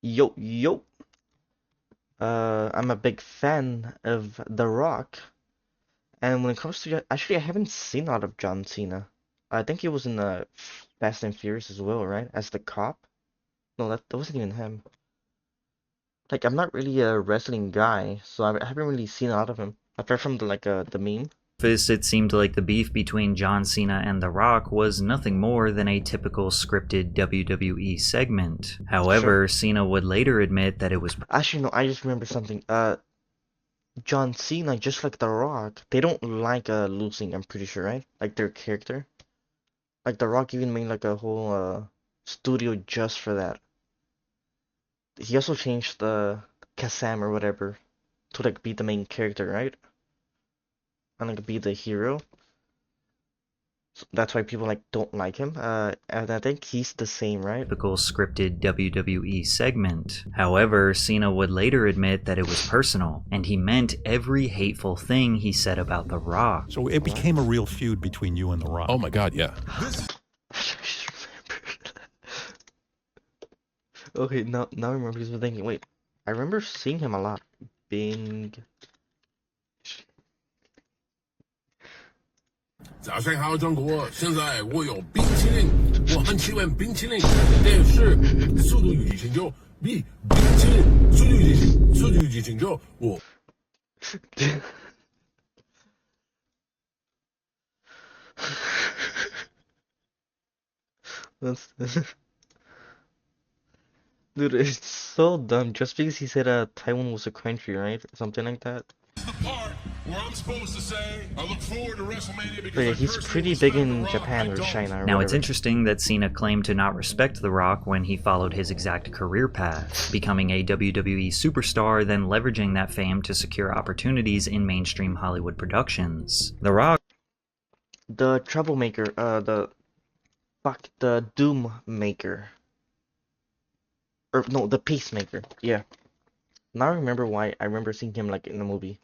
Yo, yo. I'm a big fan of The Rock, and when it comes to actually, I haven't seen a lot of John Cena. I think he was in the Fast and Furious as well, right? As the cop. No, that wasn't even him. Like, I'm not really a wrestling guy, so I haven't really seen a lot of him apart from the meme. It seemed like the beef between John Cena and The Rock was nothing more than a typical scripted WWE segment. Sure. However, Cena would later admit that it was Actually, no, I just remember something. John Cena, just like The Rock, they don't like losing. I'm pretty sure, right? Like their character. Like The Rock even made like a whole studio just for that. He also changed the Kazam or whatever to like be the main character, right? And like be the hero. So that's why people like don't like him. And I think he's the same, right? typical scripted WWE segment. However, Cena would later admit that it was personal, and he meant every hateful thing he said about The Rock. So it became a real feud between you and The Rock. Oh my God, yeah. Okay, now I remember because I'm thinking, wait, I remember seeing him a lot. Being 早上好，中国！现在我有冰淇淋，我很喜欢冰淇淋，但是《速度与激情》就比冰淇淋，《速度与激情》就我。That's dude, it's so dumb. Just because he said Taiwan was a country, right? Something like that. The part where I'm supposed to say I look forward to WrestleMania because But yeah, I he's personally pretty big respect The in Rock. Japan I or don't. China or Now, it's whatever. interesting that Cena claimed to not respect The Rock when he followed his exact career path, becoming a WWE superstar, then leveraging that fame to secure opportunities in mainstream Hollywood productions. The Rock The troublemaker, the Doom Maker. Or no, the Peacemaker. Yeah. Now I remember why I remember seeing him like in the movie.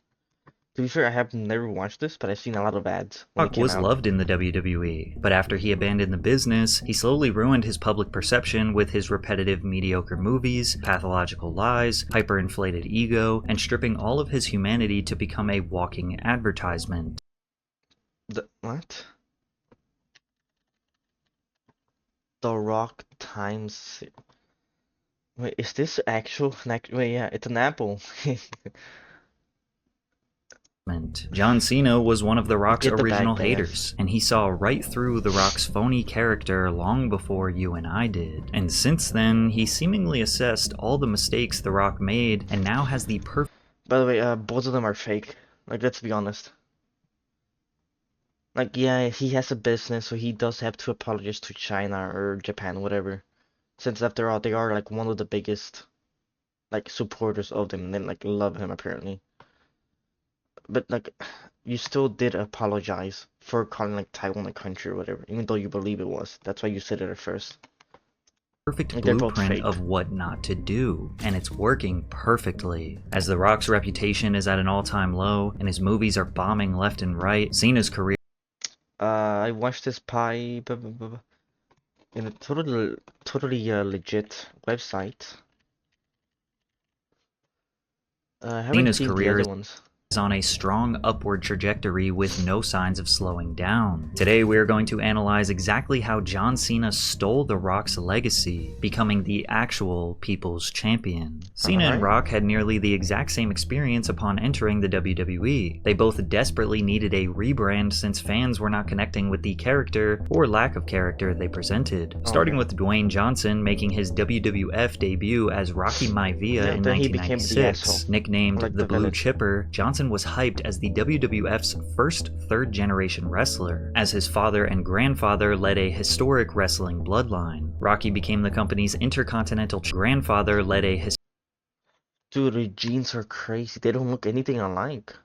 To be fair, I have never watched this, but I've seen a lot of ads when it came was out. loved in the WWE, but after he abandoned the business, he slowly ruined his public perception with his repetitive mediocre movies, pathological lies, hyperinflated ego, and stripping all of his humanity to become a walking advertisement. The what? The Rock times. Wait, is this actual? Wait, yeah, it's an apple. John Cena was one of The Rock's Get the original bag, badass. haters, and he saw right through The Rock's phony character long before you and I did. And since then, he seemingly assessed all the mistakes The Rock made and now has the perfect By the way, both of them are fake. Like, let's be honest. Like, yeah, he has a business, so he does have to apologize to China or Japan, whatever. Since after all, they are like one of the biggest, like, supporters of them, and they like love him apparently. But like, you still did apologize for calling like Taiwan a country or whatever, even though you believe it was. That's why you said it at first. perfect Like, they're both blueprint fake. of what not to do, and it's working perfectly. As The Rock's reputation is at an all-time low, and his movies are bombing left and right, Cena's career I watched this in a totally legit website. I haven't Cena's seen the career other ones. is on a strong upward trajectory with no signs of slowing down. Today we are going to analyze exactly how John Cena stole The Rock's legacy, becoming the actual people's champion. Cena and Alright. Rock had nearly the exact same experience upon entering the WWE. They both desperately needed a rebrand since fans were not connecting with the character or lack of character they presented. Starting with Dwayne Johnson making his WWF debut as Rocky Maivia in then he became the 1996. asshole. Nicknamed Like the the Blue villain. Chipper, Johnson was hyped as the WWF's first third-generation wrestler, as his father and grandfather led a historic wrestling bloodline. Rocky became the company's intercontinental grandfather led a Dude, the genes are crazy. They don't look anything alike.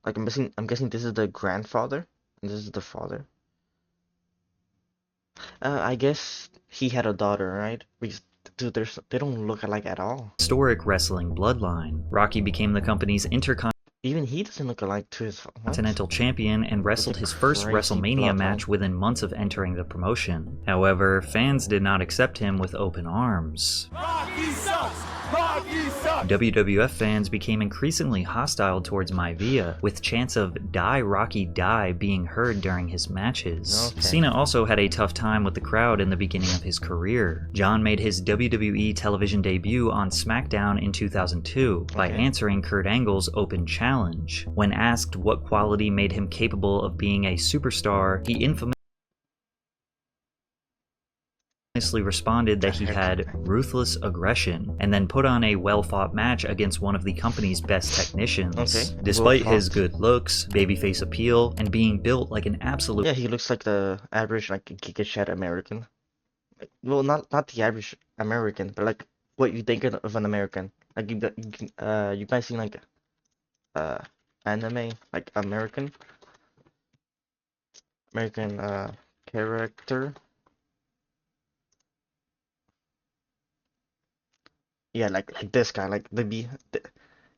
Like I'm guessing this is the grandfather and this is the father. I guess he had a daughter, right? Because dude, they don't look alike at all. historic wrestling bloodline. Rocky became the company's Even he doesn't look alike to his what? Continental Champion and wrestled his first crazy WrestleMania bloodline. match within months of entering the promotion. However, fans did not accept him with open arms. Rocky sucks! WWF fans became increasingly hostile towards Maivia, with chants of "Die Rocky Die" being heard during his matches. Okay. Cena also had a tough time with the crowd in the beginning of his career. John made his WWE television debut on SmackDown in 2002 by Okay. answering Kurt Angle's open challenge. When asked what quality made him capable of being a superstar, he infamously responded that he had ruthless aggression, and then put on a well-fought match against one of the company's best technicians. Okay, Despite his well-fought. good looks, babyface appeal, and being built like an absolute Yeah, he looks like the average like Giga Chad American. Well, not the average American, but like what you think of an American. Like you guys seen like uh anime like American character. Yeah, like this guy, like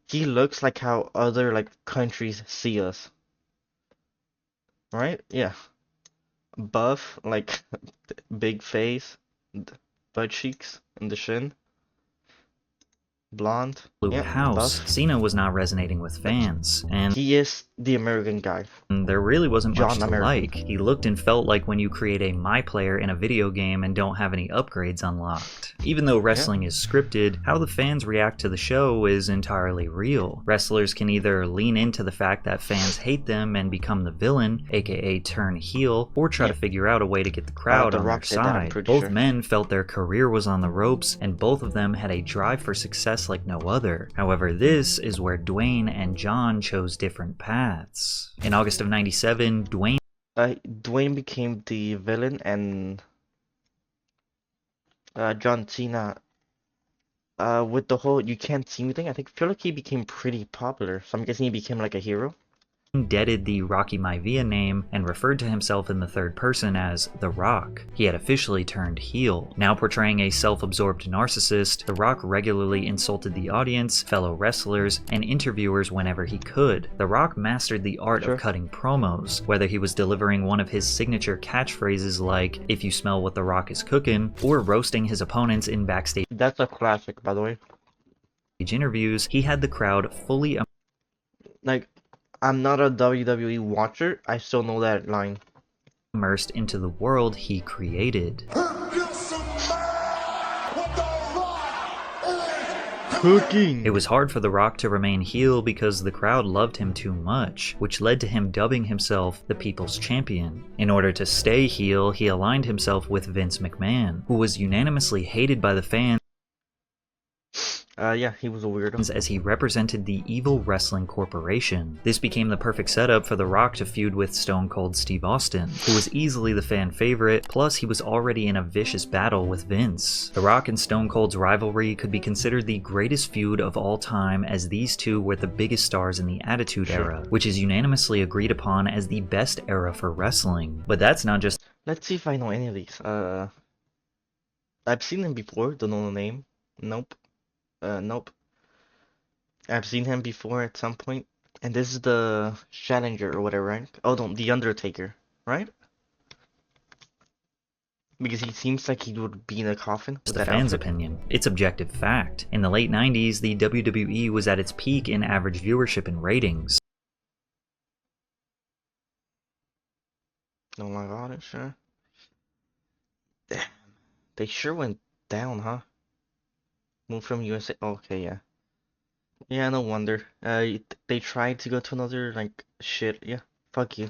he looks like how other like countries see us, right? Yeah, buff, like big face, butt cheeks, and the shin, blonde. Yeah, house, buff. Cena was not resonating with Like fans, and he is the American guy, there really wasn't much John to American. like. He looked and felt like when you create a My Player in a video game and don't have any upgrades unlocked. Even though wrestling is scripted, how the fans react to the show is entirely real. Wrestlers can either lean into the fact that fans hate them and become the villain, aka turn heel, or try to figure out a way to get the crowd The on their Rock did that, I'm side. pretty Both sure. men felt their career was on the ropes, and both of them had a drive for success like no other. However, this is where Dwayne and John chose different paths. In August of '97, Dwayne became the villain, and John Cena, with the whole "you can't see me" thing, I feel like he became pretty popular. So I'm guessing he became like a hero. deaded the Rocky Maivia name and referred to himself in the third person as The Rock. He had officially turned heel. Now portraying a self-absorbed narcissist, The Rock regularly insulted the audience, fellow wrestlers, and interviewers whenever he could. The Rock mastered the art of cutting promos, whether he was delivering one of his signature catchphrases like, "If you smell what The Rock is cooking," or roasting his opponents in backstage That's a classic, by the way. interviews. He had the crowd fully Like, I'm not a WWE watcher, I still know that line. immersed into the world he created. Cooking! It was hard for The Rock to remain heel because the crowd loved him too much, which led to him dubbing himself the People's Champion. In order to stay heel, he aligned himself with Vince McMahon, who was unanimously hated by the fans Yeah, he was a weirdo. as he represented the evil wrestling corporation. This became the perfect setup for The Rock to feud with Stone Cold Steve Austin, who was easily the fan favorite, plus he was already in a vicious battle with Vince. The Rock and Stone Cold's rivalry could be considered the greatest feud of all time, as these two were the biggest stars in the Attitude Era, which is unanimously agreed upon as the best era for wrestling. But that's not just Let's see if I know any of these. I've seen him before, don't know the name. Nope. Nope. I've seen him before at some point. And this is the Challenger or whatever, right? Oh, no, the Undertaker, right? Because he seems like he would be in a coffin with the that fans' outfit. opinion. It's objective fact. In the late 90s, the WWE was at its peak in average viewership and ratings. Oh my god, sure. Damn. They sure went down, huh? Moved from USA. Okay, yeah. Yeah, no wonder. They tried to go to another, like, shit. Yeah, fuck you.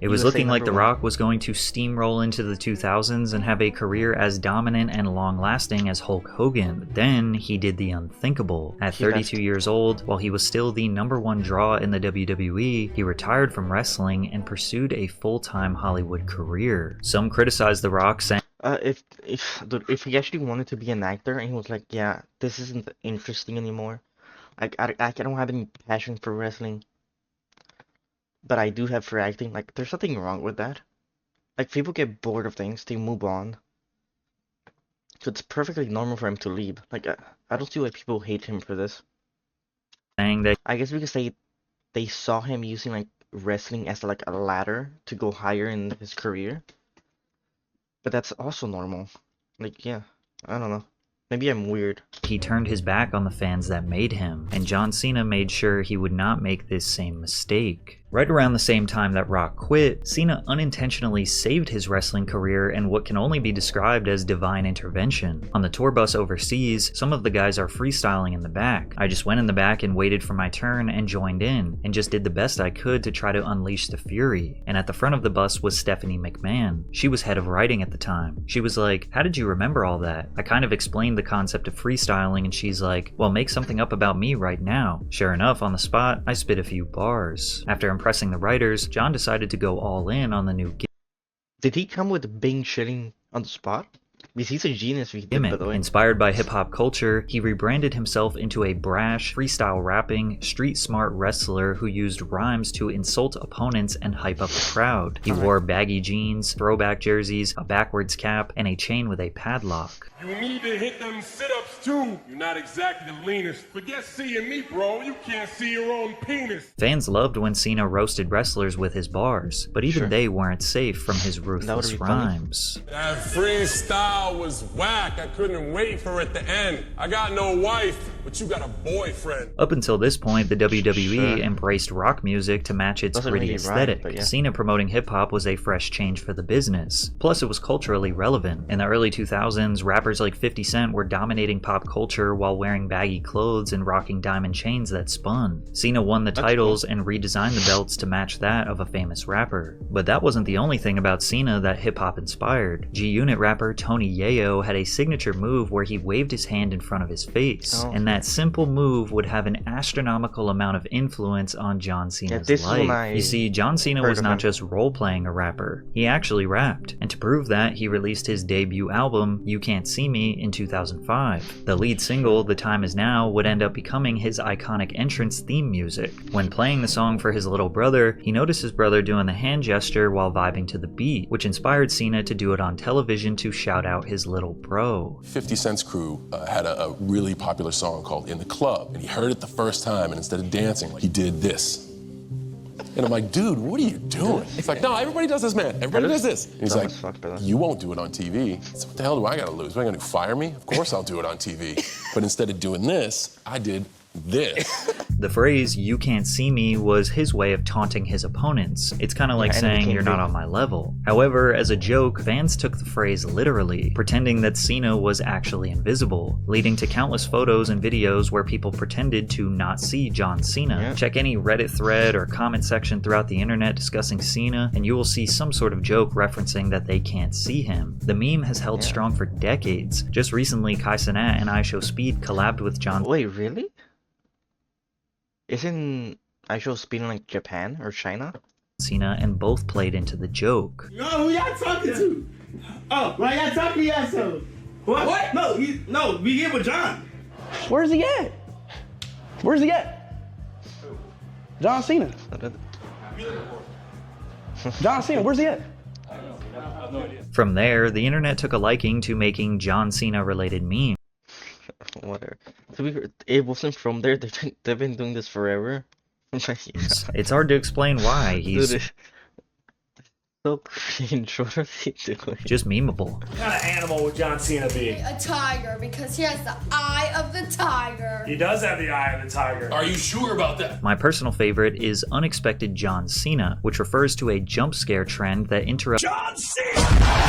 It was USA looking like The #1. Rock was going to steamroll into the 2000s and have a career as dominant and long-lasting as Hulk Hogan. But then he did the unthinkable. At He 32 left. years old, while he was still the #1 draw in the WWE, he retired from wrestling and pursued a full-time Hollywood career. Some criticized The Rock, saying Dude, if he actually wanted to be an actor and he was like, yeah, this isn't interesting anymore. Like, I don't have any passion for wrestling, but I do have for acting. Like, there's nothing wrong with that. Like, people get bored of things, they move on. So it's perfectly normal for him to leave. Like, I don't see why people hate him for this. that I guess because they saw him using like wrestling as like a ladder to go higher in his career. But that's also normal. Like, yeah, I don't know. Maybe I'm weird. He turned his back on the fans that made him, and John Cena made sure he would not make this same mistake. Right around the same time that Rock quit, Cena unintentionally saved his wrestling career in what can only be described as divine intervention. On the tour bus overseas, some of the guys are freestyling in the back. I just went in the back and waited for my turn and joined in, and just did the best I could to try to unleash the fury. And at the front of the bus was Stephanie McMahon. She was head of writing at the time. She was like, "How did you remember all that?" I kind of explained the concept of freestyling, and she's like, "Well, make something up about me right now." Sure enough, on the spot, I spit a few bars. After impressing the writers, John decided to go all in on the new Did he come with Bing shitting on the spot? Because he's a genius if he did, by gimmick. the way. Inspired by hip-hop culture, he rebranded himself into a brash, freestyle rapping, street-smart wrestler who used rhymes to insult opponents and hype up the crowd. He wore baggy jeans, throwback jerseys, a backwards cap, and a chain with a padlock. You need to hit them sit-ups too. You're not exactly the leanest. Forget seeing me, bro. You can't see your own penis. Fans loved when Cena roasted wrestlers with his bars, but even they weren't safe from his ruthless be funny. rhymes. That freestyle was whack. I couldn't wait for it to end. I got no wife, but you got a boyfriend. Up until this point, the WWE embraced rock music to match its Doesn't gritty really rhyme, aesthetic. but yeah. Cena promoting hip-hop was a fresh change for the business. Plus, it was culturally relevant. In the early 2000s, rappers like 50 Cent were dominating pop culture while wearing baggy clothes and rocking diamond chains that spun. Cena won the titles and redesigned the belts to match that of a famous rapper. But that wasn't the only thing about Cena that hip-hop inspired. G-Unit rapper Tony Yayo had a signature move where he waved his hand in front of his face, and that simple move would have an astronomical amount of influence on John Cena's life. You see, John Cena was not just role-playing a rapper, he actually rapped, and to prove that, he released his debut album, You Can't See Me, in 2005. The lead single, The Time Is Now, would end up becoming his iconic entrance theme music. When playing the song for his little brother, he noticed his brother doing the hand gesture while vibing to the beat, which inspired Cena to do it on television to shout out his little bro. 50 Cent's crew had a really popular song called In the Club, and he heard it the first time, and instead of dancing, he did this. And I'm like, dude, what are you doing? He's like, no, everybody does this, man. Everybody does this. And he's like, you won't do it on TV. So what the hell do I gotta lose? What am I gonna do, fire me? Of course I'll do it on TV. But instead of doing this, I did this. The phrase, "You can't see me," was his way of taunting his opponents. It's kind of like saying, "You're not on my level." However, as a joke, fans took the phrase literally, pretending that Cena was actually invisible, leading to countless photos and videos where people pretended to not see John Cena. Check any Reddit thread or comment section throughout the internet discussing Cena, and you will see some sort of joke referencing that they can't see him. The meme has held strong for decades. Just recently, Kai Cenat and IShowSpeed collabed with John. Wait, really? Isn't IShowSpeed in like Japan or China? Cena, and both played into the joke. No, who y'all talking to? Oh, why y'all talking to y'all so? What? No, we get with John. Where's he at? Where's he at? John Cena. John Cena, where's he at? From there, the internet took a liking to making John Cena related memes. Whatever. It wasn't from there. They've been doing this forever. It's hard to explain why. He's Dude, so cringe. What are they doing? just memeable. What kind of animal would John Cena be? A tiger, because he has the eye of the tiger. He does have the eye of the tiger. Are you sure about that? My personal favorite is Unexpected John Cena, which refers to a jump scare trend that interrupts John Cena!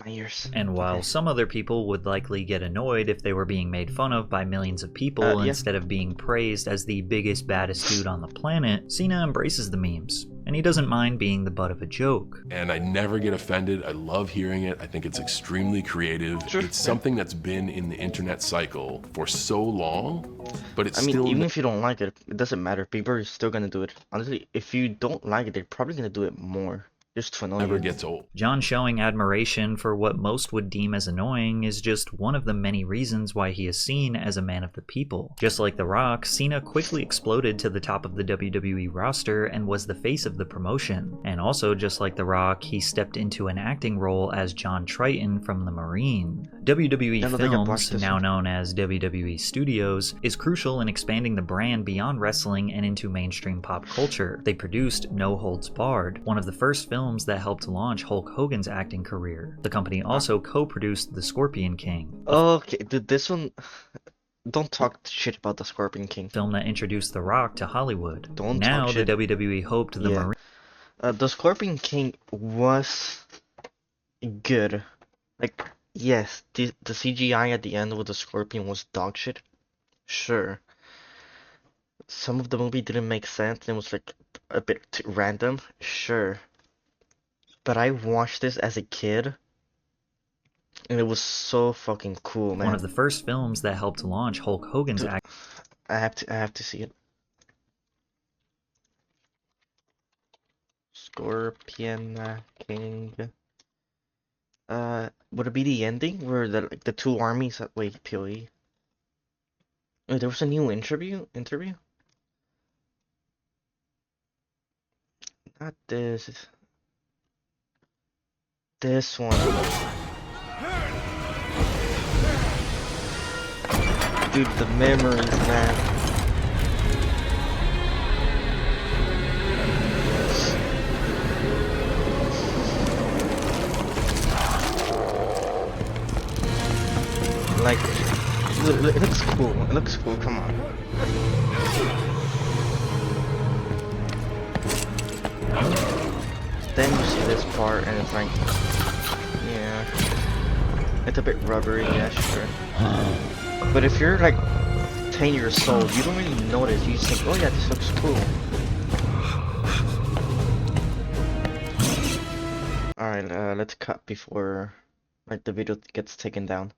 My ears. And while some other people would likely get annoyed if they were being made fun of by millions of people instead of being praised as the biggest, baddest dude on the planet, Cena embraces the memes, and he doesn't mind being the butt of a joke. And I never get offended. I love hearing it. I think it's extremely creative. It's something that's been in the internet cycle for so long, but it's still... even if you don't like it, it doesn't matter. People are still gonna do it. Honestly, if you don't like it, they're probably gonna do it more. Just to annoy never you. gets old. John showing admiration for what most would deem as annoying is just one of the many reasons why he is seen as a man of the people. Just like The Rock, Cena quickly exploded to the top of the WWE roster and was the face of the promotion. And also, just like The Rock, he stepped into an acting role as John Triton from The Marine. WWE Films, now known as WWE Studios, is crucial in expanding the brand beyond wrestling and into mainstream pop culture. They produced No Holds Barred, one of the first films films that helped launch Hulk Hogan's acting career. The company also co-produced The Scorpion King, Okay, dude, this one. Don't talk shit about the Scorpion King. film that introduced The Rock to Hollywood. Don't now talk the shit. WWE hoped the Yeah. Marine The Scorpion King was good. Like, yes, the CGI at the end with the Scorpion was dog shit. Sure. Some of the movie didn't make sense and was like a bit too random. Sure. But I watched this as a kid and it was so fucking cool, man. one of the first films that helped launch Hulk Hogan's Dude, acting I have to see it. Scorpion King. Would it be the ending where the two armies wait, POE? Oh, there was a new interview? Not this. This one. Dude, the memories, man. Like, it looks cool. It looks cool. Come on. Then you see this part, and it's like, yeah, it's a bit rubbery. Yeah, sure. But if you're like 10 years old, you don't really notice. You just think, oh yeah, this looks cool. All right, let's cut before like the video gets taken down.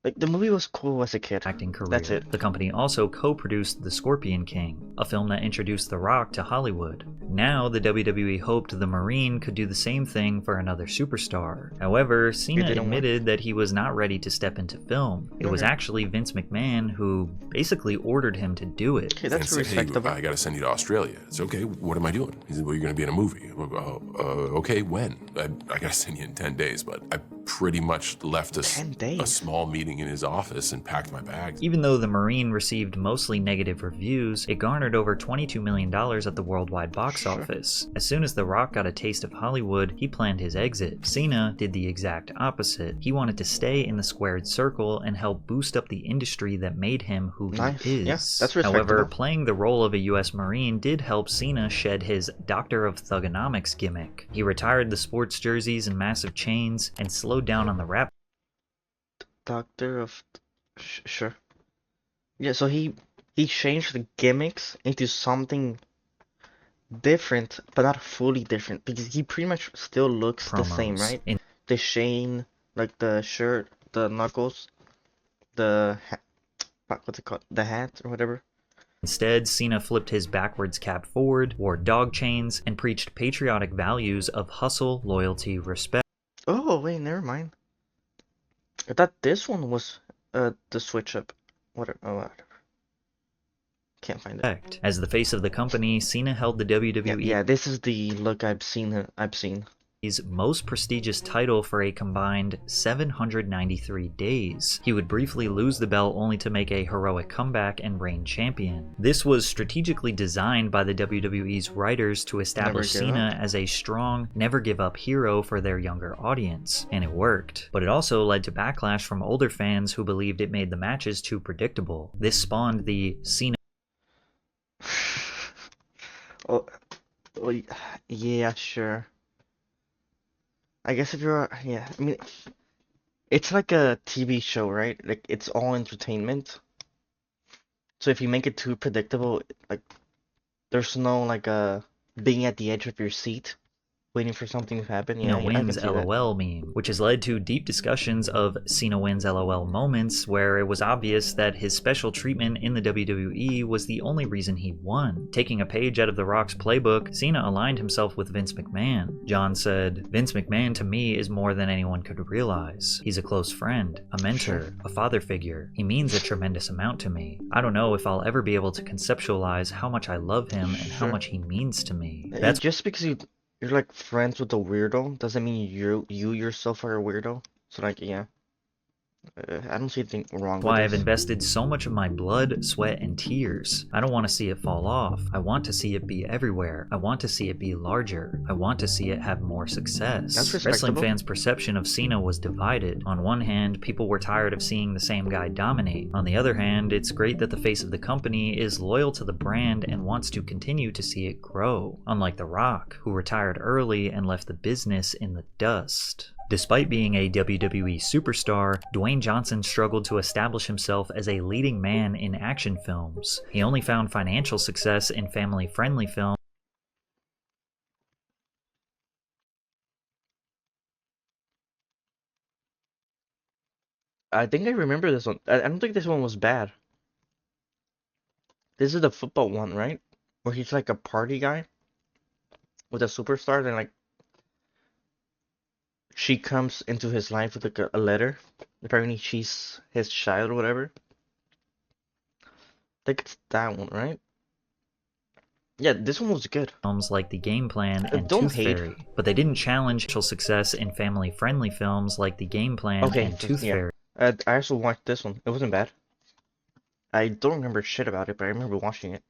Like, the movie was cool as a kid. acting career. That's it. The company also co-produced The Scorpion King, a film that introduced The Rock to Hollywood. Now, the WWE hoped the Marine could do the same thing for another superstar. However, Cena didn't admitted that he was not ready to step into film. It was Okay. actually Vince McMahon who basically ordered him to do it. Okay, And that's said, hey, respectable. I gotta send you to Australia. It's okay, what am I doing? He said, well, you're gonna be in a movie. Okay, when? I gotta send you in 10 days, but I pretty much left 10 a days. small meeting in his office and packed my bags. Even though The Marine received mostly negative reviews, it garnered over $22 million at the worldwide box office. As soon as The Rock got a taste of Hollywood, he planned his exit. Cena did the exact opposite. He wanted to stay in the squared circle and help boost up the industry that made him who Nice. he is. Yeah, that's However, respectable. playing the role of a US Marine did help Cena shed his Doctor of Thugonomics gimmick. He retired the sports jerseys and massive chains and slowed down on the rap Doctor of... sure. Yeah, so he changed the gimmicks into something different, but not fully different, because he pretty much still looks the same, promos. right? The chain, like the shirt, the knuckles, the what's it called? The hat or whatever. Instead, Cena flipped his backwards cap forward, wore dog chains, and preached patriotic values of hustle, loyalty, respect. Oh, wait, never mind. I thought this one was the switch up. Whatever. Oh, whatever. Can't find it. As the face of the company, Cena held the WWE's Yeah, this is the look I've seen. most prestigious title for a combined 793 days. He would briefly lose the belt only to make a heroic comeback and reign champion. This was strategically designed by the WWE's writers to establish Never give Cena as a strong, never-give-up hero for their younger audience, and it worked. But it also led to backlash from older fans who believed it made the matches too predictable. This spawned the Cena Oh, yeah, sure. I guess if you're, yeah, I mean, it's like a TV show, right? Like, it's all entertainment. So if you make it too predictable, like, there's no, like, being at the edge of your seat, waiting for something to happen. Yeah, Cena I can wins see that. LOL meme, which has led to deep discussions of Cena wins LOL moments where it was obvious that his special treatment in the WWE was the only reason he won. Taking a page out of The Rock's playbook, Cena aligned himself with Vince McMahon. John said, "Vince McMahon to me is more than anyone could realize. He's a close friend, a mentor, a father figure. He means a tremendous amount to me. I don't know if I'll ever be able to conceptualize how much I love him and how Sure. much he means to me." That's just because you're like friends with a weirdo doesn't mean you yourself are a weirdo. So like, yeah. I don't see anything wrong with Why I've this. invested so much of my blood, sweat, and tears. I don't want to see it fall off. I want to see it be everywhere. I want to see it be larger. I want to see it have more success. That's Wrestling respectable. fans' perception of Cena was divided. On one hand, people were tired of seeing the same guy dominate. On the other hand, it's great that the face of the company is loyal to the brand and wants to continue to see it grow. Unlike The Rock, who retired early and left the business in the dust. Despite being a WWE superstar, Dwayne Johnson struggled to establish himself as a leading man in action films. He only found financial success in family-friendly films. I think I remember this one. I don't think this one was bad. This is the football one, right? Where he's like a party guy with a superstar, then like she comes into his life with like a letter. Apparently she's his child or whatever. I think it's that one, right? Yeah, this one was good. Films like The Game Plan and Don't Tooth hate. Fairy, but they didn't challenge financial success in family-friendly films like The Game Plan Okay, and Tooth yeah. Fairy. I also watched this one. It wasn't bad. I don't remember shit about it, but I remember watching it.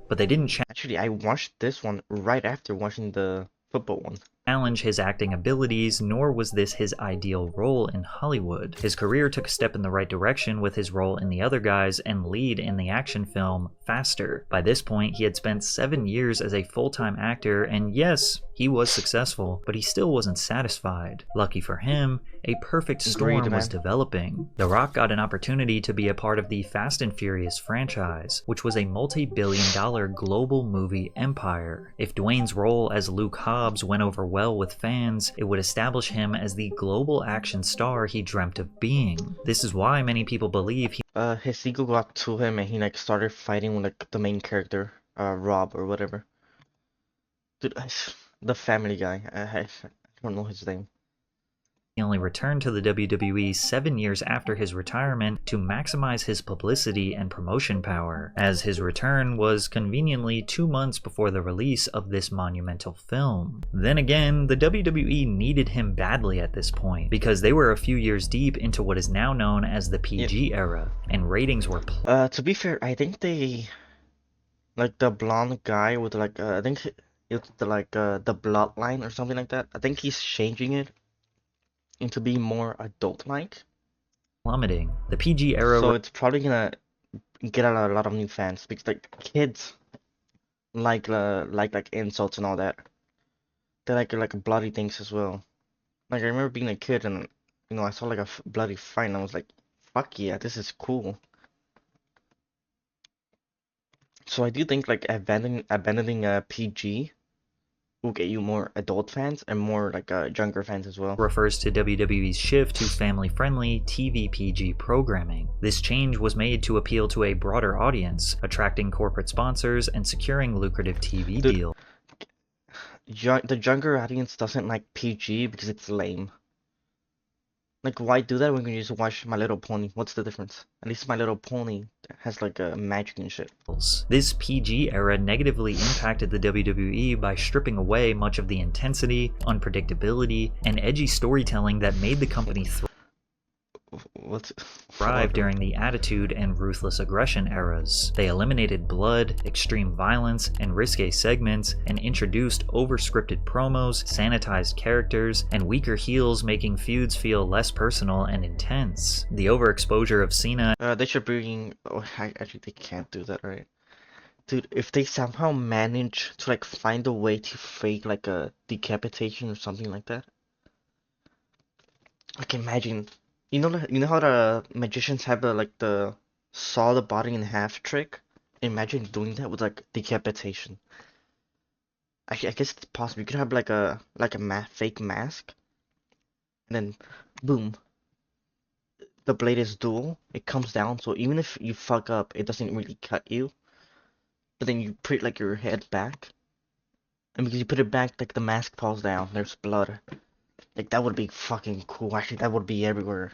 But they didn't Actually, I watched this one right after watching the football one. challenge his acting abilities, nor was this his ideal role in Hollywood. His career took a step in the right direction with his role in The Other Guys and lead in the action film Faster. By this point, he had spent 7 years as a full-time actor, and yes, he was successful, but he still wasn't satisfied. Lucky for him, a perfect storm Agreed, was man. developing. The Rock got an opportunity to be a part of the Fast and Furious franchise, which was a multi-billion-dollar global movie empire. If Dwayne's role as Luke Hobbs went over well with fans, it would establish him as the global action star he dreamt of being. This is why many people believe he His ego got to him and he like started fighting with like the main character, Rob or whatever. Dude, the Family Guy. I don't know his name. only returned to the WWE 7 years after his retirement to maximize his publicity and promotion power, as his return was conveniently 2 months before the release of this monumental film. Then again, the WWE needed him badly at this point, because they were a few years deep into what is now known as the PG era, and ratings were To be fair, I think they like the blonde guy with like I think it's the like the bloodline or something like that. I think he's changing it into being more adult-like. plummeting. The PG era So it's probably gonna get a lot of new fans because like kids like insults and all that. They like bloody things as well. Like I remember being a kid and I saw like a bloody fight and I was like, fuck yeah, this is cool. So I do think like abandoning PG will get you more adult fans and more like younger fans as well. refers to WWE's shift to family-friendly TV PG programming. This change was made to appeal to a broader audience, attracting corporate sponsors and securing lucrative TV deals. The younger audience doesn't like PG because it's lame. Like, why do that when you just watch My Little Pony? What's the difference? At least My Little Pony has like a magic and shit. This PG era negatively impacted the WWE by stripping away much of the intensity, unpredictability, and edgy storytelling that made the company thrive during the Attitude and Ruthless Aggression eras. They eliminated blood, extreme violence, and risque segments, and introduced over-scripted promos, sanitized characters, and weaker heels, making feuds feel less personal and intense. The overexposure of Cena They should bring. Oh, actually, they can't do that, right? Dude, if they somehow manage to like find a way to fake like a decapitation or something like that. Like imagine, you know how the magicians have the saw the body in half trick? Imagine doing that with like decapitation. I guess it's possible. You could have like a fake mask, and then boom, the blade is dual. It comes down, so even if you fuck up, it doesn't really cut you. But then you put like your head back, and because you put it back, like the mask falls down. There's blood. Like that would be fucking cool. Actually, that would be everywhere.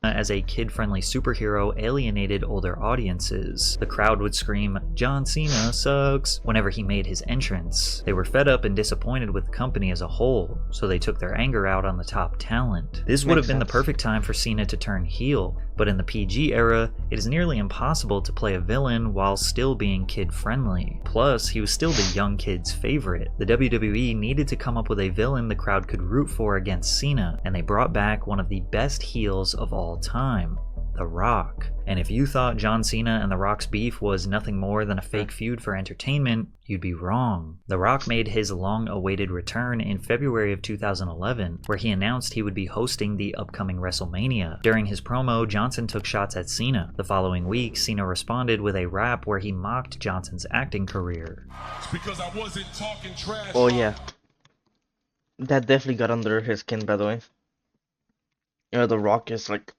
as a kid-friendly superhero alienated older audiences. The crowd would scream, "John Cena sucks," whenever he made his entrance. They were fed up and disappointed with the company as a whole, so they took their anger out on the top talent. This would have been the perfect time for Cena to turn heel, but in the PG era, it is nearly impossible to play a villain while still being kid-friendly. Plus, he was still the young kid's favorite. The WWE needed to come up with a villain the crowd could root for against Cena, and they brought back one of the best heels of all time, The Rock. And if you thought John Cena and The Rock's beef was nothing more than a fake feud for entertainment, you'd be wrong. The Rock made his long-awaited return in February of 2011, where he announced he would be hosting the upcoming WrestleMania. During his promo, Johnson took shots at Cena. The following week, Cena responded with a rap where he mocked Johnson's acting career. It's because I wasn't talking trash. Oh yeah. That definitely got under his skin, by the way. You know, The Rock is like,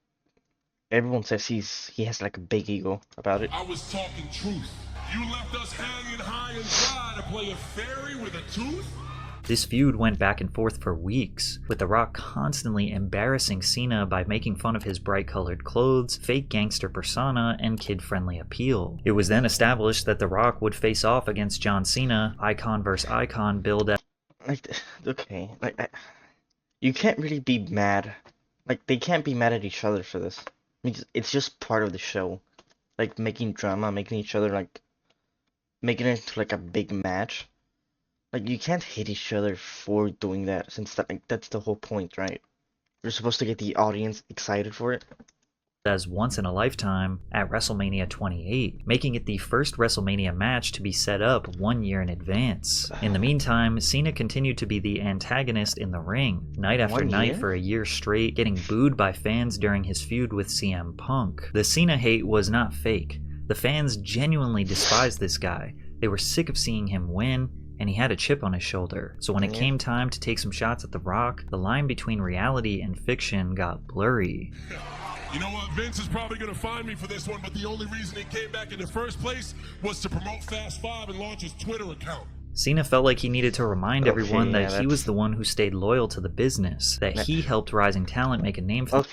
everyone says he has like a big ego about it. I was talking truth. You left us hanging high and dry to play a fairy with a tooth? This feud went back and forth for weeks, with The Rock constantly embarrassing Cena by making fun of his bright-colored clothes, fake gangster persona, and kid-friendly appeal. It was then established that The Rock would face off against John Cena, icon vs. icon, billed as... Okay, you can't really be mad. Like, they can't be mad at each other for this. Because it's just part of the show. Like, making drama, making each other, like, making it into, like, a big match. Like, you can't hate each other for doing that, since that's the whole point, right? You're supposed to get the audience excited for it. As once in a lifetime at WrestleMania 28, making it the first WrestleMania match to be set up 1 year in advance. In the meantime, Cena continued to be the antagonist in the ring, night after night for a year straight, getting booed by fans during his feud with CM Punk. The Cena hate was not fake. The fans genuinely despised this guy. They were sick of seeing him win, and he had a chip on his shoulder. So when it came time to take some shots at The Rock, the line between reality and fiction got blurry. You know what? Vince is probably going to find me for this one, but the only reason he came back in the first place was to promote Fast 5 and launch his Twitter account. Cena felt like he needed to remind everyone that he was the one who stayed loyal to the business, that he helped rising talent make a name for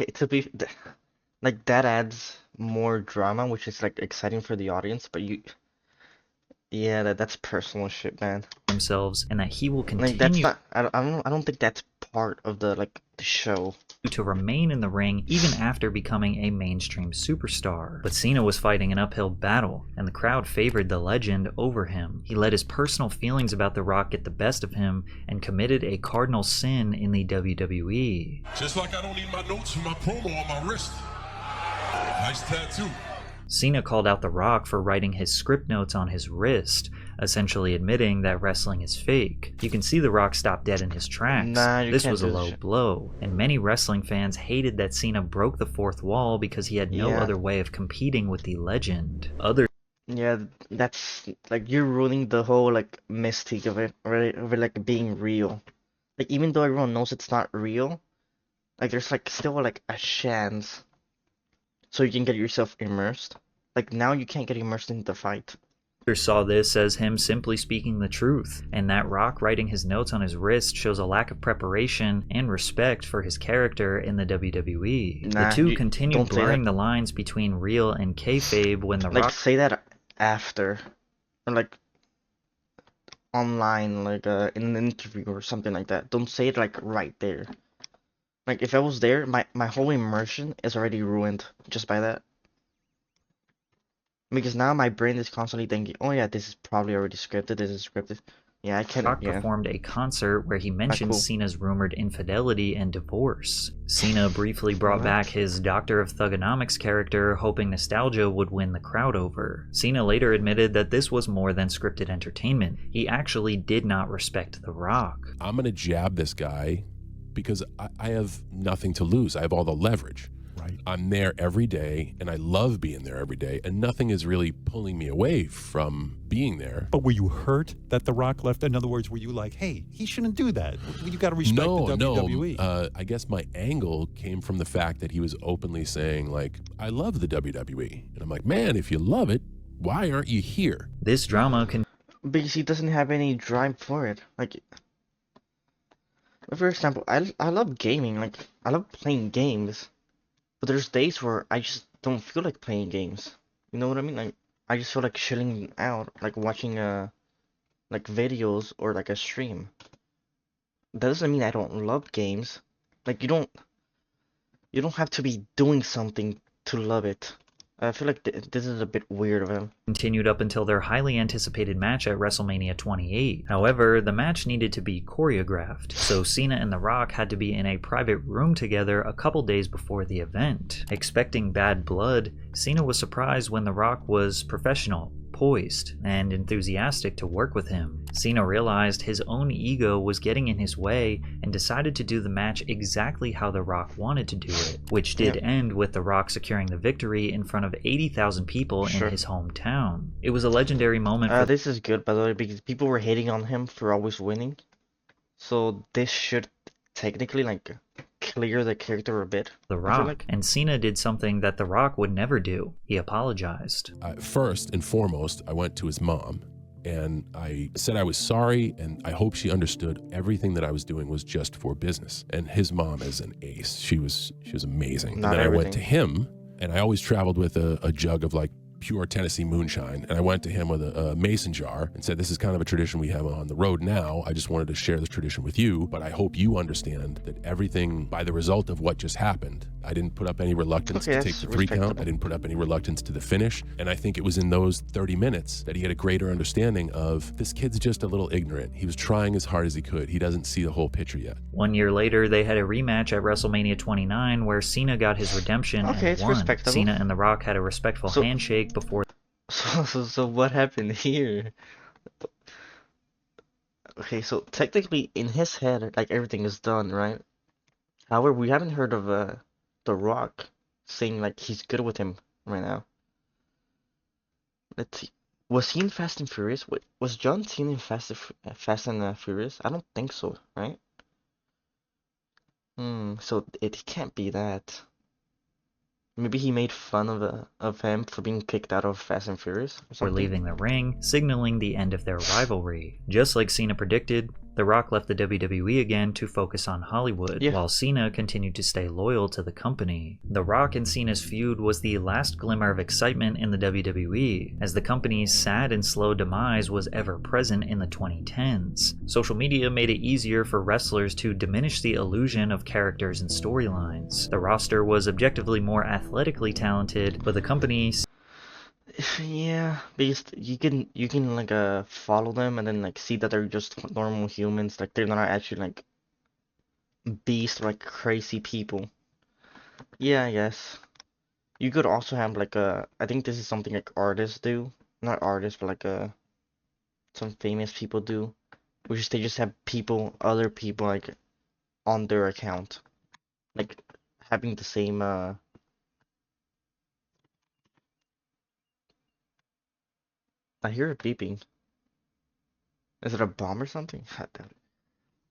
like, that adds more drama, which is, like, exciting for the audience, but yeah, that's personal shit, man. Themselves, and that he will continue. Like, that's not. I don't think that's part of the show. To remain in the ring even after becoming a mainstream superstar. But Cena was fighting an uphill battle, and the crowd favored the legend over him. He let his personal feelings about The Rock get the best of him and committed a cardinal sin in the WWE. Just like I don't need my notes from my promo on my wrist. Nice tattoo. Cena called out The Rock for writing his script notes on his wrist, essentially admitting that wrestling is fake. You can see The Rock stop dead in his tracks. This was a low blow, and many wrestling fans hated that Cena broke the fourth wall because he had no other way of competing with the legend. Yeah, that's like, you're ruining the whole mystique of it, right? Of it like being real. Like, even though everyone knows it's not real, like there's still a chance. So you can get yourself immersed. Like, now you can't get immersed in the fight. Saw this as him simply speaking the truth, and that Rock writing his notes on his wrist shows a lack of preparation and respect for his character in the WWE. The two continued blurring the lines between real and kayfabe when The Rock... say that after, or online, in an interview or something like that. Don't say it right there. Like, if I was there, my whole immersion is already ruined just by that. Because now my brain is constantly thinking, oh yeah, this is probably already scripted, this is scripted. Yeah, I can't. Rock performed a concert where he mentioned Cena's rumored infidelity and divorce. Cena briefly brought back his Doctor of Thugonomics character, hoping nostalgia would win the crowd over. Cena later admitted that this was more than scripted entertainment. He actually did not respect The Rock. I'm gonna jab this guy because I have nothing to lose. I have all the leverage. Right. I'm there every day, and I love being there every day, and nothing is really pulling me away from being there. But were you hurt that The Rock left? In other words, were you like, hey, he shouldn't do that? You got to respect the WWE. No. I guess my angle came from the fact that he was openly saying, I love the WWE. And I'm like, man, if you love it, why aren't you here? This drama because he doesn't have any drive for it. For example, I love gaming. I love playing games. But there's days where I just don't feel like playing games. You know what I mean? Like I just feel like chilling out, like watching like videos or like a stream. That doesn't mean I don't love games. Like you don't have to be doing something to love it. I feel like this is a bit weird of him. Continued up until their highly anticipated match at WrestleMania 28. However, the match needed to be choreographed, so Cena and The Rock had to be in a private room together a couple days before the event. Expecting bad blood, Cena was surprised when The Rock was professional, poised, and enthusiastic to work with him. Cena realized his own ego was getting in his way and decided to do the match exactly how The Rock wanted to do it, which did end with The Rock securing the victory in front of 80,000 people in his hometown. It was a legendary moment for this is good, by the way, because people were hating on him for always winning. So this should technically like clear the character a bit. The Rock, and Cena did something that The Rock would never do. He apologized. First and foremost, I went to his mom and I said I was sorry and I hope she understood everything that I was doing was just for business. And his mom is an ace. She was amazing. Not and then everything. I went to him, and I always traveled with a jug of like pure Tennessee moonshine, and I went to him with a mason jar and said, this is kind of a tradition we have on the road now. I just wanted to share this tradition with you, but I hope you understand that everything, by the result of what just happened, I didn't put up any reluctance to take the 3 count. I didn't put up any reluctance to the finish. And I think it was in those 30 minutes that he had a greater understanding of, this kid's just a little ignorant. He was trying as hard as he could. He doesn't see the whole picture yet. 1 year later, they had a rematch at WrestleMania 29 where Cena got his redemption and won. Cena and The Rock had a respectful handshake before. So what happened here? Okay, so technically in his head, like everything is done, right? However, we haven't heard of The Rock saying like he's good with him right now. Let's see. Was he in Fast and Furious? Wait, was John Cena in Fast and Furious? I don't think so, right? So it can't be that. Maybe he made fun of him for being kicked out of Fast and Furious or something. Leaving the ring, signaling the end of their rivalry. Just like Cena predicted, The Rock left the WWE again to focus on Hollywood, while Cena continued to stay loyal to the company. The Rock and Cena's feud was the last glimmer of excitement in the WWE, as the company's sad and slow demise was ever present in the 2010s. Social media made it easier for wrestlers to diminish the illusion of characters and storylines. The roster was objectively more athletically talented, but the company... Yeah, because you can like follow them and then like see that they're just normal humans, like they're not actually like beasts or like crazy people. Yeah, I guess. You could also have like I think this is something like artists do. Not artists, but like some famous people do. Which is they just have other people like on their account. Like having the same I hear it beeping. Is it a bomb or something? God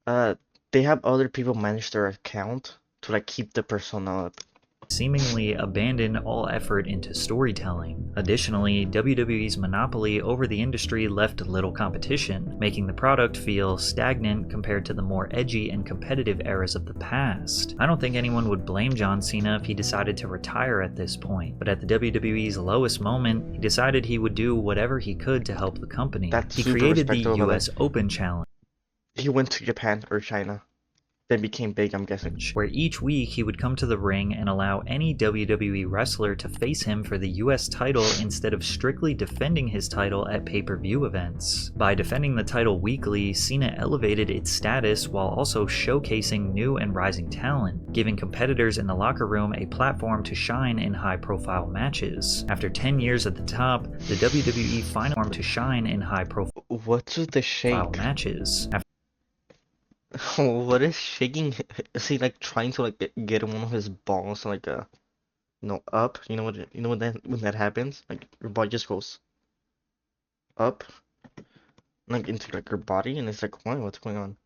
damn it. They have other people manage their account to like keep the persona up. Seemingly abandoned all effort into storytelling. Additionally, WWE's monopoly over the industry left little competition, making the product feel stagnant compared to the more edgy and competitive eras of the past. I don't think anyone would blame John Cena if he decided to retire at this point, but at the WWE's lowest moment, he decided he would do whatever he could to help the company. He created the US Open Challenge. He went to Japan or China. Then became big, I'm guessing. Where each week he would come to the ring and allow any WWE wrestler to face him for the US title instead of strictly defending his title at pay-per-view events. By defending the title weekly, Cena elevated its status while also showcasing new and rising talent, giving competitors in the locker room a platform to shine in high-profile matches. After 10 years at the top, the WWE finally formed to shine in high-profile What's with the shake? Matches. What is shaking? Is he like trying to like get one of his balls like up? You know when that happens? Like your body just goes up, like into like your body, and it's like, what's going on?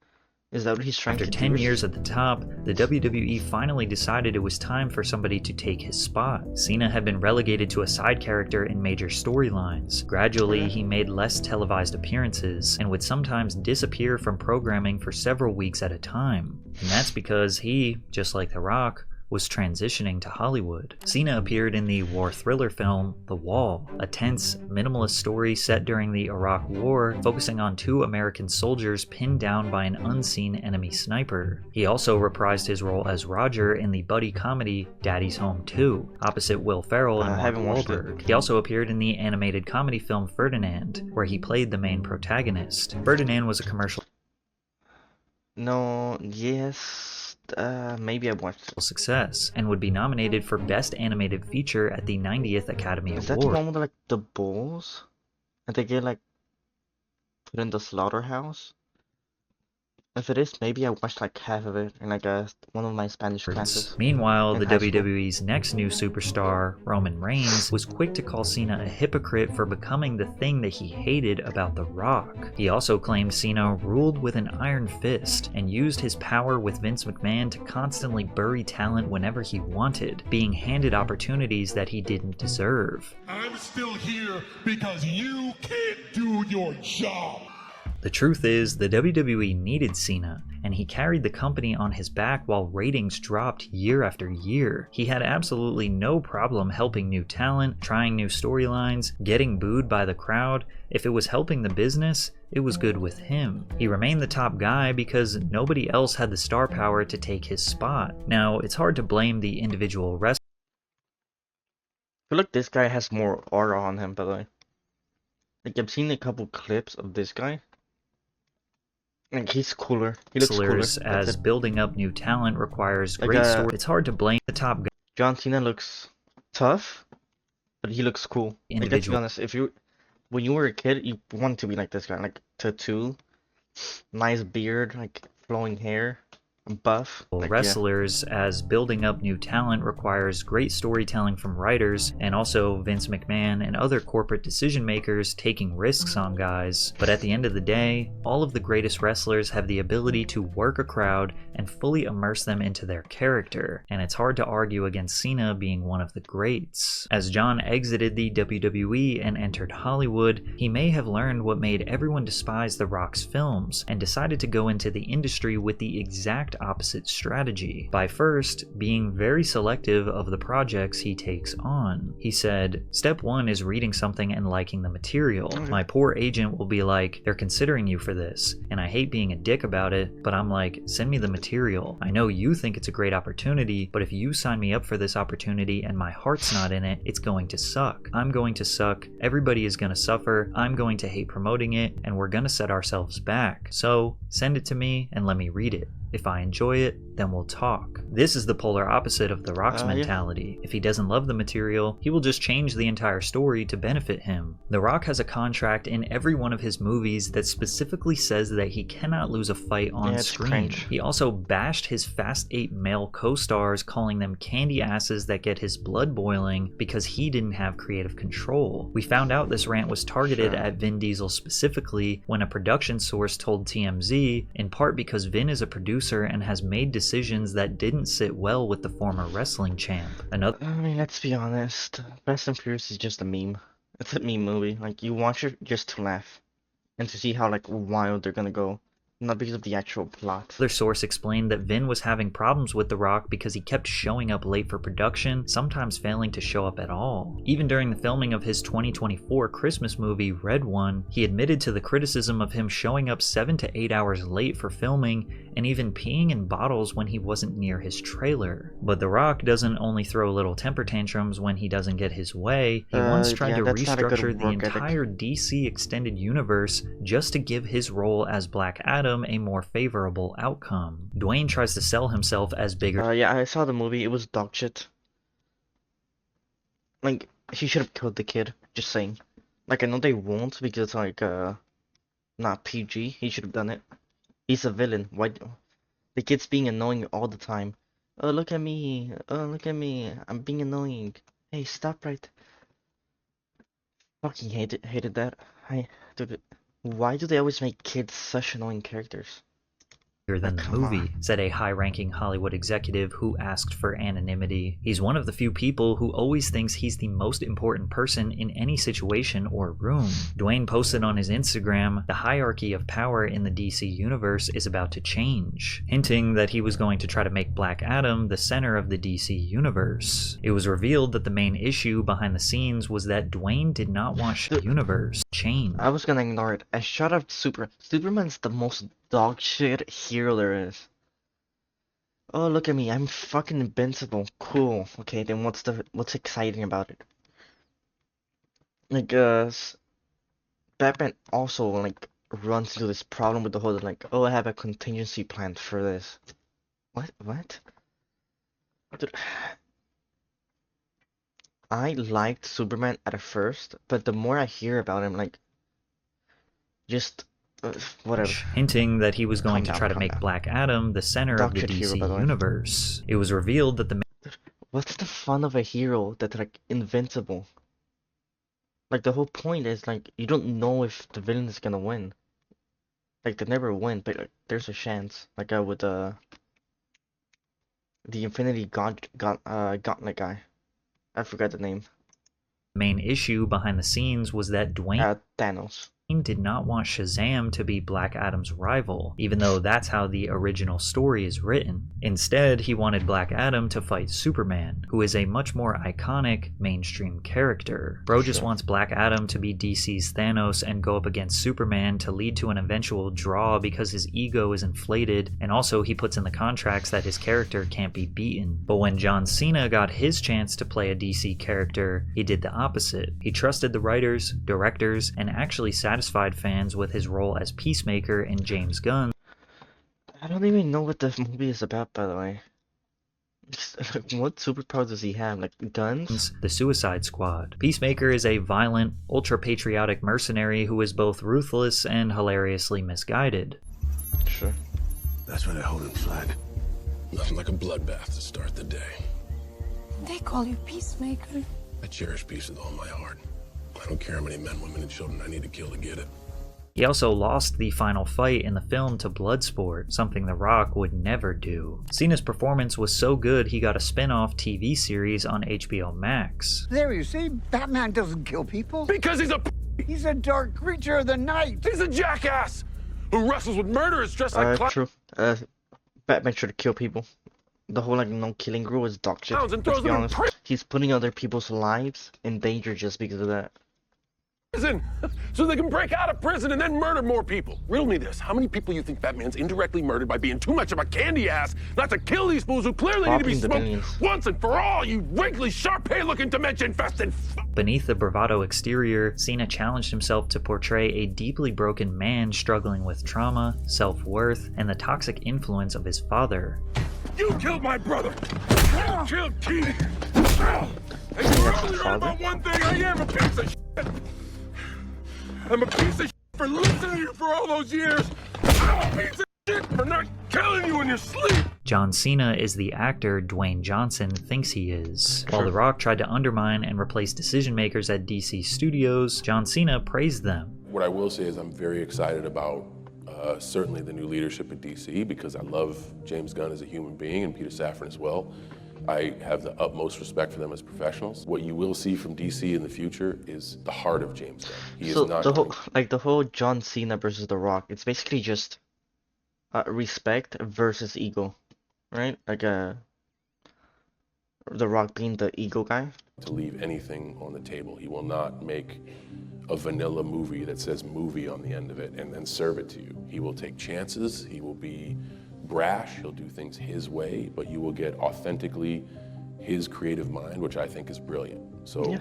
Is that what he's trying to do? After 10 years at the top, the WWE finally decided it was time for somebody to take his spot. Cena had been relegated to a side character in major storylines. Gradually, he made less televised appearances, and would sometimes disappear from programming for several weeks at a time. And that's because he, just like The Rock, was transitioning to Hollywood. Cena appeared in the war thriller film The Wall, a tense, minimalist story set during the Iraq War, focusing on 2 American soldiers pinned down by an unseen enemy sniper. He also reprised his role as Roger in the buddy comedy Daddy's Home 2, opposite Will Ferrell and I Mark haven't watched it. Wahlberg. He also appeared in the animated comedy film Ferdinand, where he played the main protagonist. Ferdinand was a commercial No, yes, maybe I watched it. success and would be nominated for Best Animated Feature at the 90th Academy Is that the Award. one with like the bulls? And they get like put in the slaughterhouse? If it is, maybe I watched like half of it in like one of my Spanish classes. Meanwhile, in the high school. WWE's next new superstar, Roman Reigns, was quick to call Cena a hypocrite for becoming the thing that he hated about The Rock. He also claimed Cena ruled with an iron fist and used his power with Vince McMahon to constantly bury talent whenever he wanted, being handed opportunities that he didn't deserve. I'm still here because you can't do your job. The truth is, the WWE needed Cena, and he carried the company on his back while ratings dropped year after year. He had absolutely no problem helping new talent, trying new storylines, getting booed by the crowd. If it was helping the business, it was good with him. He remained the top guy because nobody else had the star power to take his spot. Now, it's hard to blame the individual wrestlers. I feel like this guy has more aura on him, by the way. Like I've seen a couple clips of this guy. Like he's cooler. He looks cooler. That's As it. building up new talent requires Like, great story. It's hard to blame the top guy. John Cena looks tough, but he looks cool. Like, let's be Individual. honest, when you were a kid, you wanted to be like this guy, like tattoo, nice beard, like flowing hair, buff. Like, yeah. Wrestlers, as building up new talent requires great storytelling from writers and also Vince McMahon and other corporate decision makers taking risks on guys. But at the end of the day, all of the greatest wrestlers have the ability to work a crowd and fully immerse them into their character, and it's hard to argue against Cena being one of the greats. As John exited the WWE and entered Hollywood, he may have learned what made everyone despise The Rock's films and decided to go into the industry with the exact opposite strategy, by first being very selective of the projects he takes on. He said, "Step 1 is reading something and liking the material. My poor agent will be like, they're considering you for this, and I hate being a dick about it, but I'm like, send me the material. I know you think it's a great opportunity, but if you sign me up for this opportunity and my heart's not in it, it's going to suck. I'm going to suck, everybody is going to suffer, I'm going to hate promoting it, and we're going to set ourselves back. So, send it to me and let me read it. If I enjoy it, then we'll talk." This is the polar opposite of The Rock's mentality. If he doesn't love the material, he will just change the entire story to benefit him. The Rock has a contract in every one of his movies that specifically says that he cannot lose a fight on screen. Cringe. He also bashed his Fast 8 male co-stars, calling them candy asses that get his blood boiling because he didn't have creative control. We found out this rant was targeted at Vin Diesel specifically when a production source told TMZ, in part because Vin is a producer and has made decisions that didn't sit well with the former wrestling champ. I mean, let's be honest. Fast and Furious is just a meme. It's a meme movie. Like you watch it just to laugh and to see how like wild they're gonna go. Not because of the actual plot. Another source explained that Vin was having problems with The Rock because he kept showing up late for production, sometimes failing to show up at all. Even during the filming of his 2024 Christmas movie, Red One, he admitted to the criticism of him showing up 7 to 8 hours late for filming and even peeing in bottles when he wasn't near his trailer. But The Rock doesn't only throw little temper tantrums when he doesn't get his way. He once tried to that's not a good restructure the work ethic. entire DC extended universe just to give his role as Black Adam a more favorable outcome. Dwayne tries to sell himself as bigger. Yeah, I saw the movie. It was dog shit. Like he should have killed the kid. Just saying. Like I know they won't because like not PG. He should have done it. He's a villain. Why? The kid's being annoying all the time. Oh look at me. Oh look at me. I'm being annoying. Hey, stop right. Fucking hated that. Dude, why do they always make kids such annoying characters? than the Come movie, on. said a high-ranking Hollywood executive who asked for anonymity. He's one of the few people who always thinks he's the most important person in any situation or room. Dwayne posted on his Instagram, "The hierarchy of power in the DC universe is about to change," hinting that he was going to try to make Black Adam the center of the DC universe. It was revealed that the main issue behind the scenes was that Dwayne did not want the universe change. I was gonna ignore it. And shut up, Superman's the most dog shit hero there is. Oh, look at me. I'm fucking invincible. Cool. Okay, then what's exciting about it? Like, Batman also, like, runs into this problem with the whole, like, oh, I have a contingency plan for this. What? Dude, I liked Superman at first, but the more I hear about him, like, just, whatever. Hinting that he was going to Calm try to down, make calm down. Black Adam the center of Dog the shit hero, DC by the way. universe. It was revealed that the What's the fun of a hero that's, like, invincible? Like, the whole point is, like, you don't know if the villain is gonna win. Like, they never win, but, like, there's a chance. Like, with, the Infinity Gauntlet guy. I forgot the name. main issue behind the scenes was that Dwayne Thanos. did not want Shazam to be Black Adam's rival, even though that's how the original story is written. Instead, he wanted Black Adam to fight Superman, who is a much more iconic mainstream character. Bro just wants Black Adam to be DC's Thanos and go up against Superman to lead to an eventual draw because his ego is inflated, and also he puts in the contracts that his character can't be beaten. But when John Cena got his chance to play a DC character, he did the opposite. He trusted the writers, directors, and actually satisfied fans with his role as Peacemaker in James Gunn. I don't even know what the movie is about, by the way. What superpower does he have? Like, guns? The Suicide Squad. Peacemaker is a violent, ultra-patriotic mercenary who is both ruthless and hilariously misguided. Sure. That's where they hold him flat. Nothing like a bloodbath to start the day. They call you Peacemaker. I cherish peace with all my heart. I don't care how many men, women, and children I need to kill to get it. He also lost the final fight in the film to Bloodsport, something The Rock would never do. Cena's performance was so good he got a spin-off TV series on HBO Max. There you see, Batman doesn't kill people. Because He's a dark creature of the night. he's a jackass who wrestles with murderers dressed like True. Batman should kill people. The whole, like, no killing rule is dog shit. clowns and Let's throws be them in honest. He's putting other people's lives in danger just because of that. prison so they can break out of prison and then murder more people. Riddle me this. How many people you think Batman's indirectly murdered by being too much of a candy ass not to kill these fools who clearly need to be Flopping the smoked billions. once and for all, you wrinkly, Sharpay-looking, dementia-infested Beneath the bravado exterior, Cena challenged himself to portray a deeply broken man struggling with trauma, self-worth, and the toxic influence of his father. You killed my brother. You killed Keith. And you're only right about one thing. I am a piece of shit. I'm a piece of shit for listening to you for all those years. I'm a piece of shit for not killing you in your sleep. John Cena is the actor Dwayne Johnson thinks he is. While The Rock tried to undermine and replace decision makers at DC Studios, John Cena praised them. What I will say is I'm very excited about certainly the new leadership at DC because I love James Gunn as a human being and Peter Safran as well. I have the utmost respect for them as professionals. What you will see from DC in the future is the heart of James Gunn. He So is not the whole John Cena versus The Rock, it's basically just respect versus ego, right? Like The Rock being the ego guy. to leave anything on the table. He will not make a vanilla movie that says movie on the end of it and then serve it to you. He will take chances, he will be brash, he'll do things his way, but you will get authentically his creative mind, which I think is brilliant. So Yeah.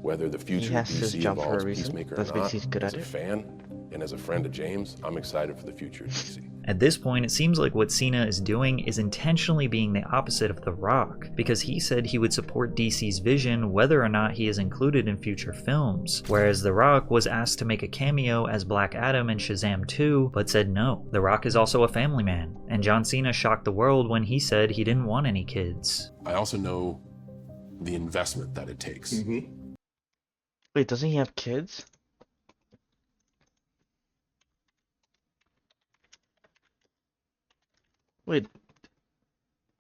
whether the future of has his DC job for a involves reason. Peacemaker That's or because not, he's good as at a it. fan and as a friend of James, I'm excited for the future of DC. At this point, it seems like what Cena is doing is intentionally being the opposite of The Rock, because he said he would support DC's vision whether or not he is included in future films, whereas The Rock was asked to make a cameo as Black Adam in Shazam 2, but said no. The Rock is also a family man, and John Cena shocked the world when he said he didn't want any kids. I also know the investment that it takes. Wait, doesn't he have kids? Wait,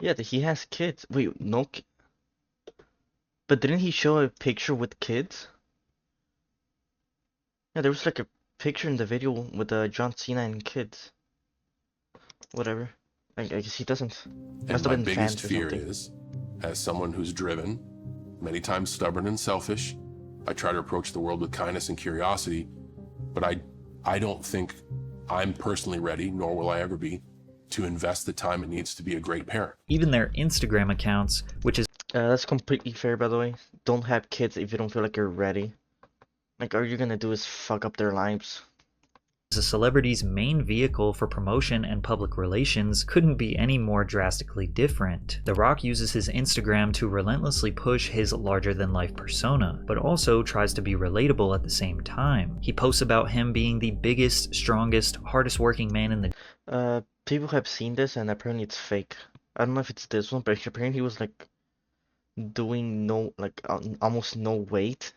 yeah, he has kids. Wait, no, but didn't he show a picture with kids? Yeah, there was like a picture in the video with John Cena and kids. Whatever. I guess he doesn't. And Must have my been biggest fans or fear something. is, as someone who's driven, many times stubborn and selfish, I try to approach the world with kindness and curiosity, but I don't think I'm personally ready, nor will I ever be, to invest the time it needs to be a great parent. Even their Instagram accounts, which is That's completely fair, by the way. Don't have kids if you don't feel like you're ready. Like, all you're gonna do is fuck up their lives. a celebrity's main vehicle for promotion and public relations, couldn't be any more drastically different. The Rock uses his Instagram to relentlessly push his larger-than-life persona, but also tries to be relatable at the same time. He posts about him being the biggest, strongest, hardest-working man in the People have seen this and apparently it's fake. I don't know if it's this one, but apparently he was like doing almost no weight.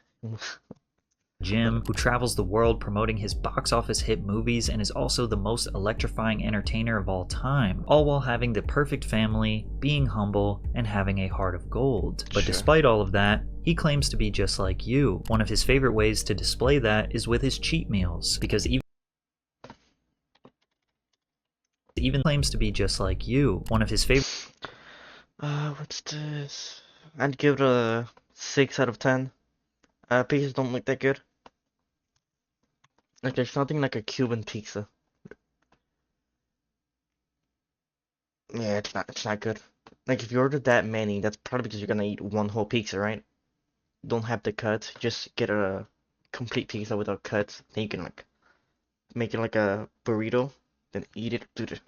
gym, who travels the world promoting his box office hit movies and is also the most electrifying entertainer of all time, all while having the perfect family, being humble, and having a heart of gold. But Sure. despite all of that, he claims to be just like you. One of his favorite ways to display that is with his cheat meals, because even claims to be just like you. One of his favorite What's this? I'd give it a 6 out of 10. Pizzas don't look that good. Like, there's nothing like a Cuban pizza. Yeah, it's not good. Like, if you order that many, that's probably because you're gonna eat one whole pizza, right? Don't have the cuts, just get a complete pizza without cuts. Then you can, like, make it like a burrito, then eat it. Dude,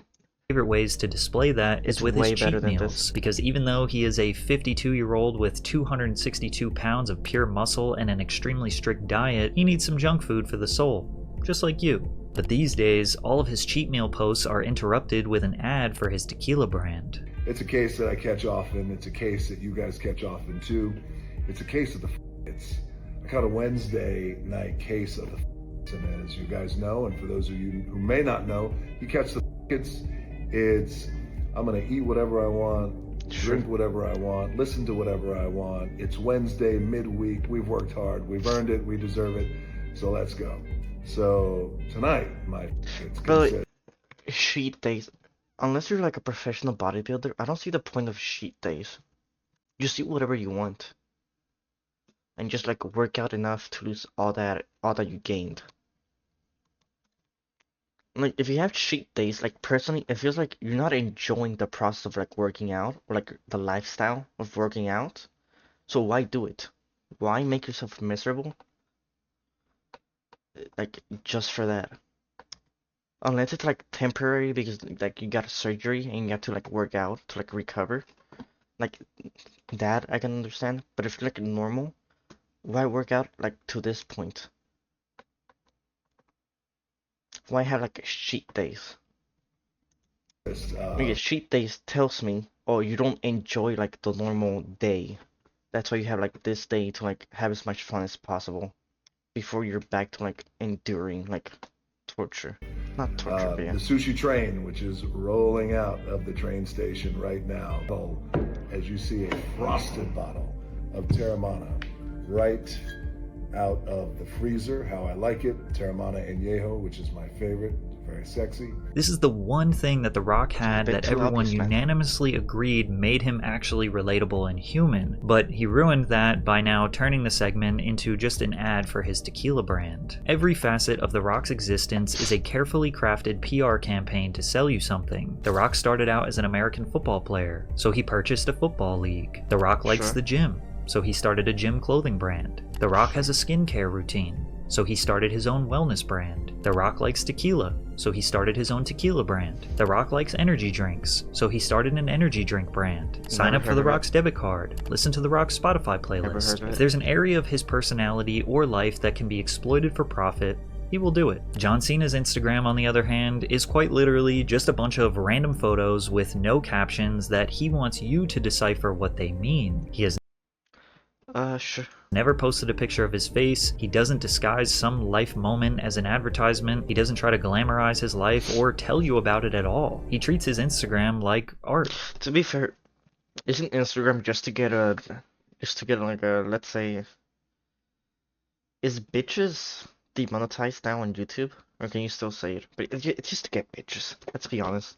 favorite ways to display that is It's with way his better cheat than meals, this. because even though he is a 52-year-old with 262 pounds of pure muscle and an extremely strict diet, he needs some junk food for the soul, just like you. But these days, all of his cheat meal posts are interrupted with an ad for his tequila brand. It's a case that I catch often. It's a case that you guys catch often too. It's a case of the it's I caught a Wednesday night case of the and as you guys know, and for those of you who may not know, you catch the it's I'm gonna eat whatever I want, drink whatever I want, listen to whatever I want. It's Wednesday, midweek, we've worked hard, we've earned it, we deserve it, so let's go. So tonight, it's But cheat days, unless you're like a professional bodybuilder, I don't see the point of cheat days. Just eat whatever you want, and just like work out enough to lose all that you gained. Like, if you have cheat days, like, personally, it feels like you're not enjoying the process of like working out, or like the lifestyle of working out. So why do it? Why make yourself miserable? Like, just for that. Unless it's like temporary because like you got a surgery and you have to like work out to like recover. Like that I can understand. But if you're like normal, why work out like to this point? Why have like cheat days? Because cheat days tells me, oh, you don't enjoy like the normal day. That's why you have like this day to like have as much fun as possible before you're back to like enduring like torture. Not torture, but yeah. The sushi train, which is rolling out of the train station right now. As you see, a frosted bottle of Terramana right out of the freezer, how I like it. Terramana Añejo, which is my favorite. Very sexy. This is the one thing that The Rock had that too everyone obvious, man. unanimously agreed made him actually relatable and human, but he ruined that by now turning the segment into just an ad for his tequila brand. Every facet of The Rock's existence is a carefully crafted PR campaign to sell you something. The Rock started out as an American football player, so he purchased a football league. The Rock likes Sure. the gym, so he started a gym clothing brand. The Rock has a skincare routine, so he started his own wellness brand. The Rock likes tequila, so he started his own tequila brand. The Rock likes energy drinks, so he started an energy drink brand. Sign Never up for heard The of it. Rock's debit card. Listen to The Rock's Spotify Never playlist. heard of If it. there's an area of his personality or life that can be exploited for profit, he will do it. John Cena's Instagram, on the other hand, is quite literally just a bunch of random photos with no captions that he wants you to decipher what they mean. He has Sure. Never posted a picture of his face. He doesn't disguise some life moment as an advertisement. He doesn't try to glamorize his life or tell you about it at all. He treats his Instagram like art. To be fair, isn't Instagram just to get like a, let's say, is bitches demonetized now on YouTube? Or can you still say it? But it's just to get bitches. Let's be honest.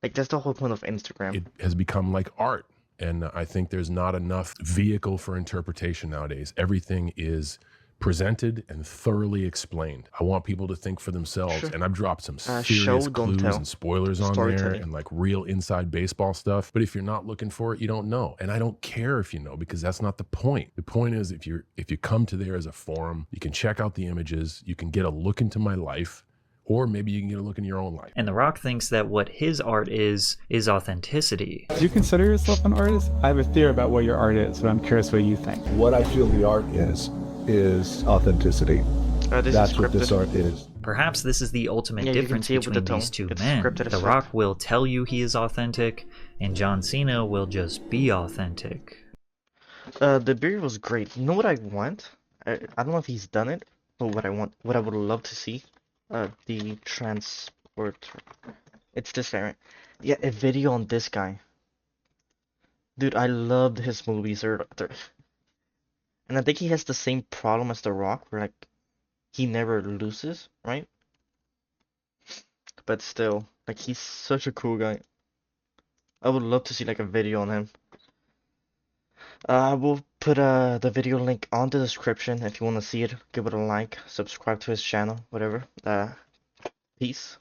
Like, that's the whole point of Instagram. It has become like art. And I think there's not enough vehicle for interpretation nowadays. Everything is presented and thoroughly explained. I want people to think for themselves. Sure. And I've dropped some serious Show, don't clues tell. and spoilers on there Storytelling. and like real inside baseball stuff. But if you're not looking for it, you don't know. And I don't care if you know, because that's not the point. The point is if you come to there as a forum, you can check out the images, you can get a look into my life, or maybe you can get a look in your own life. And The Rock thinks that what his art is authenticity. Do you consider yourself an artist? I have a theory about what your art is, but I'm curious what you think. What I feel the art is authenticity. That's what this art is. Perhaps this is the ultimate Yeah, you can difference see it with between the tone. these two It's men. scripted as The fuck. Rock will tell you he is authentic, and John Cena will just be authentic. The beard was great. You know what I want? I don't know if he's done it, but what I would love to see, the transport. It's this guy, right? Yeah, a video on this guy. Dude, I loved his movies. And I think he has the same problem as The Rock, where like he never loses, right? But still, like he's such a cool guy. I would love to see like a video on him. We'll put the video link on the description if you want to see it. Give it a like, subscribe to his channel, whatever. Peace.